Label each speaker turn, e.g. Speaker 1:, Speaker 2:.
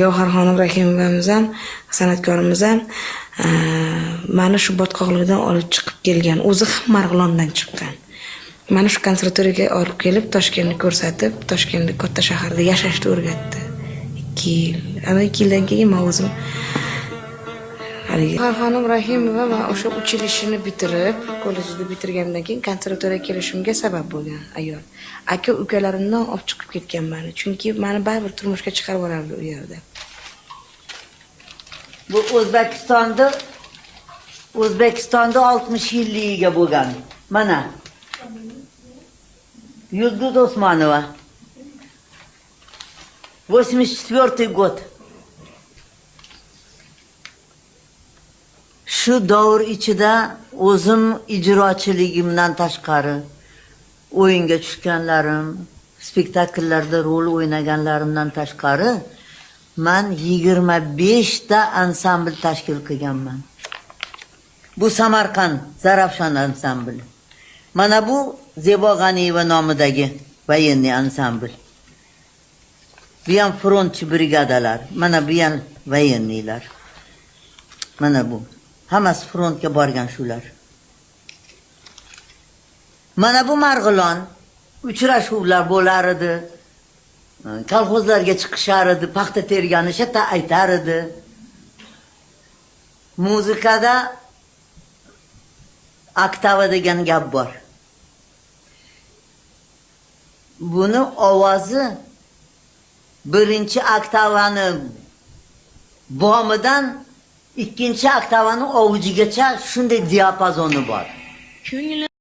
Speaker 1: Gavharxonim Rahimovamiz ham, san'atkorimiz ham mana shu botqoqlikdan olib chiqib kelgan. O'zi ham Marg'ilondan chiqqan. Mana shu konservatoriyaga olib kelib, Toshkentni ko'rsatib, Toshkentda katta shaharda yashashni o'rgatdi. 2 yil. Ana 2 yildan keyin men o'zim Gavharxonim Rahimova men o'sha uchilishini bitirib, kollejni bitirgandan keyin konservatoriyaga kelishimga sabab bo'lgan ayol. Aka-ukalarimdan olib chiqib ketgan meni. Chunki meni baribir turmushga chiqarib yuborardi u yerda.
Speaker 2: Bu O'zbekistonda 60 yilligiga bo'lgan. Mana. Yulduz Osmanova. 84 gод. Shu davr ichida o'zim ijrochiligimdan tashqari o'yinga tushganlarim, spektakllarda rol o'ynaganlarimdan tashqari men 25 ta ansambl tashkil qilganman. Bu Samarqand Zarafshon ansambli. Mana bu Zebo G'aniyeva nomidagi voyenniy ansambl. Bu ham frontchi brigadalar, mana bu ham voyenniylar. Mana bu hammasi frontga borgan shular. Mana bu Marg'ilon uchrashuvlar bo'lar edi. Kolxozlarga chiqishar edi, paxta terganishda aytar edi. Muzikada oktava degan gap bor. Buni ovozi birinchi oktavani bomidan ikkinchi oktavani ovujigacha shunday diapazoni bor.